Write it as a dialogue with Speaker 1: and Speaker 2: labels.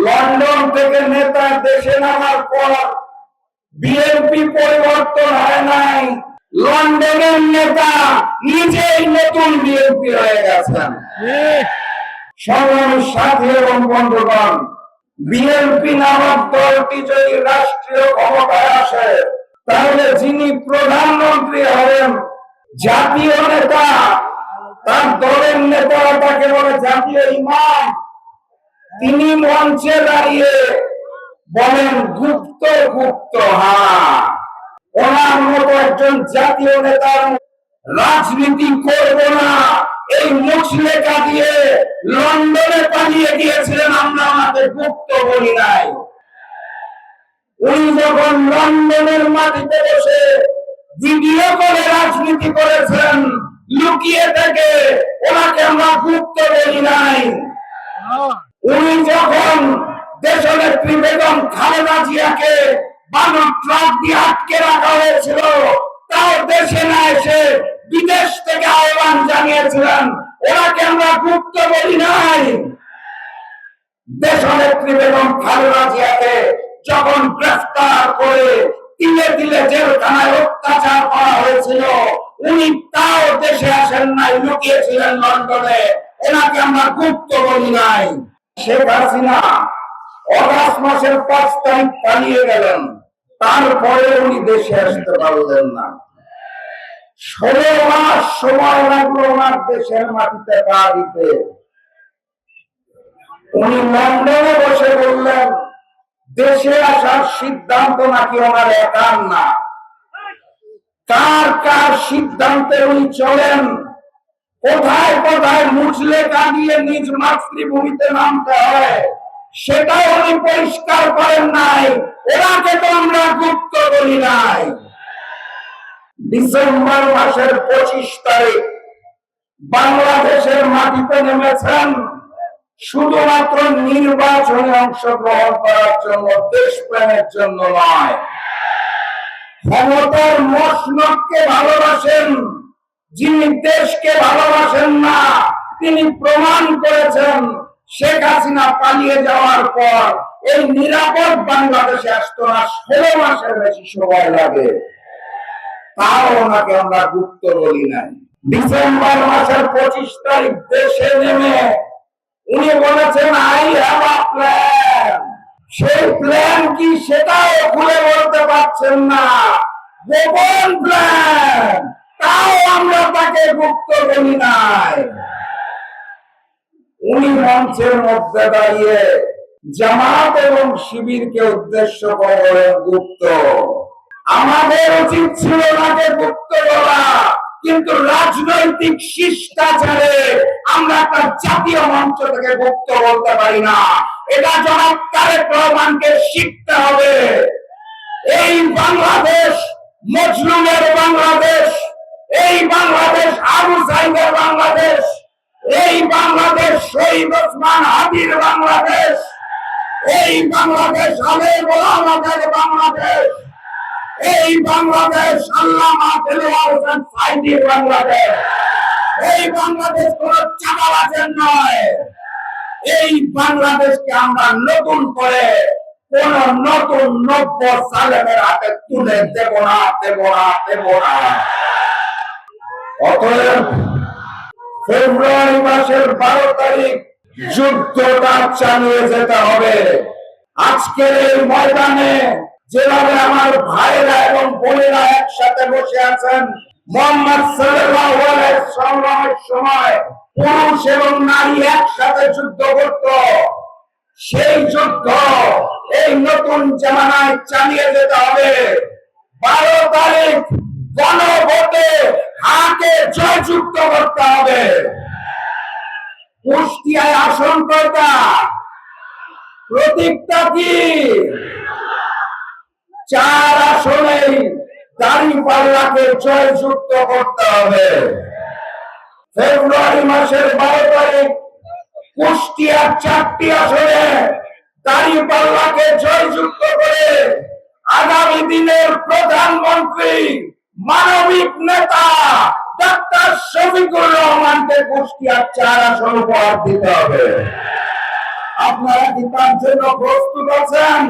Speaker 1: London থেকে নেতা দেশে নামার পর বিএনপি পরিবর্তন হয় নাই, লন্ডনের নেতা নিজেই নতুন বিএনপি হয়ে গেছেন। সংগ্রামী সাথী এবং বন্ধুগণ, বিএনপি নামক দলটি যদি রাষ্ট্রীয় ক্ষমতায় আসে, তাহলে যিনি প্রধানমন্ত্রী হবেন জাতীয় নেতা, তার দলের নেতারা তাকে বলে জাতীয় ইমাম, তিনি মঞ্চে দাঁড়িয়ে বলেন গুপ্ত গুপ্ত ওনার মতো একজন জাতীয় নেতার রাজনীতি করব না, এই মুচলেখা দিয়ে লন্ডনে পালিয়ে গিয়েছিলেন, আমরা আমাদের গুপ্ত বলি নাই। উনি যখন লন্ডনের মাটিতে বসে ভিডিও করে রাজনীতি করেছেন লুকিয়ে থেকে, ওনাকে আমরা গুপ্ত বলি নাই। উনি যখন দেশনেত্রী বেগম খালেদা জিয়াকে বালু ট্রাক দিয়ে আটকে রাখা হয়েছিল, তাও দেশে না এসে বিদেশ থেকে আহ্বান জানিয়েছিলেন, ওনাকে আমরা গুপ্ত বলি নাই। দেশনেত্রী বেগম খালেদা জিয়াকে যখন গ্রেফতার করে তিলে তিলে জেলখানায় অত্যাচার করা হয়েছিল, উনি তাও দেশে আসেন নাই, লুকিয়েছিলেন লন্ডনে, ওনাকে আমরা গুপ্ত বলি নাই। শেখ হাসিনা অগাস্ট মাসের 5 তারিখ পালিয়ে গেলেন, তারপরে উনি দেশে আসতে পারলেন না। 16 মাস সময় লাগলো ওনার দেশের মাটিতে পা দিতে। উনি লন্ডনে বসে বললেন দেশে আসার সিদ্ধান্ত নাকি ওনার একার না, কার কার সিদ্ধান্তে উনি চলেন, কোথায় কোথায় মুচলেখা দিয়ে নিজ মাতৃভূমিতে নামতে হয় সেটাও উনি পরিষ্কার করেন নাই, ওনাকে তো আমরা গুপ্ত বলি নাই। ডিসেম্বর মাসের 25 তারিখ বাংলাদেশের মাটিতে নেমেছেন শুধুমাত্র নির্বাচনে অংশগ্রহণ করার জন্য, দেশপ্রেমের জন্য নয়। ক্ষমতার মসনদকে ভালোবাসেন, যিনি দেশকে ভালোবাসেন না, তিনি প্রমাণ করেছেন। শেখ হাসিনা পালিয়ে যাওয়ার পর এই নিরাপদ বাংলাদেশে আসতো না, 16 মাসের বেশি সময় লাগে, তাও ওনাকে আমরা গুপ্ত বলি নাই। ডিসেম্বর মাসের 25 তারিখ দেশে নেমে উনি বলেছেন আই হ্যাভ আ প্ল্যান। সেই প্ল্যান কি সেটাও খুলে বলতে পারছেন না, গোপন প্ল্যান, তাও আমরা তাকে গুপ্ত বলি নাই। উনি মঞ্চের মধ্যে দাঁড়িয়ে জামাত এবং শিবিরকে উদ্দেশ্য করে বলেন গুপ্ত। আমাদের উচিত ছিল তাকে গুপ্ত বলা, কিন্তু রাজনৈতিক শিষ্টাচারে আমরা একটা জাতীয় মঞ্চ থেকে গুপ্ত বলতে পারি না, এটা জনাব তারেক রহমানকে শিখতে হবে। এই বাংলাদেশ মজলুমের বাংলাদেশ, এই বাংলাদেশ আবু সাইদের বাংলাদেশ, এই বাংলাদেশ শহীদ ওসমান হাদির বাংলাদেশ, এই বাংলাদেশ আলেম ওলামাদের বাংলাদেশ, এই বাংলাদেশ আল্লামা দেলোয়ার হোসেন সাঈদীর বাংলাদেশ, এই বাংলাদেশ কোন চাঁদাবাজের নয়। এই বাংলাদেশকে আমরা নতুন করে কোন নতুন নব্য সালেমের হাতে তুলে দেব না, দেব না, দেব না। অতএব ফেব্রুয়ারি মাসের 12 তারিখ যুদ্ধটা চালিয়ে যেতে হবে। আজকের এই ময়দানে যেভাবে আমার ভাইরা এবং বোনেরা একসাথে বসে আছেন, মুহাম্মদ সাল্লাল্লাহু আলাইহি সাল্লামের সময় পুরুষ এবং নারী একসাথে যুদ্ধ করত, সেই যুদ্ধ এই নতুন জামানায় চালিয়ে যেতে হবে। 12 তারিখ গণভোটে হাকে জয়যুক্ত করতে হবে। কুষ্টিয়ায় আসন কয়টা? প্রতীকটা কি? 4 আসনেই দাঁড়িপাল্লাকে জয়যুক্ত করতে হবে। ফেব্রুয়ারি মাসের 12 তারিখ কুষ্টিয়ার 4টি আসনে দাঁড়িপাল্লাকে জয়যুক্ত করে আগামী দিনের প্রধানমন্ত্রী মানবিক নেতা ডাক্তার শফিকুর রহমানকে কুষ্টিয়ার 4 আসন উপহার দিতে হবে। আপনারা কি তার জন্য প্রস্তুত আছেন?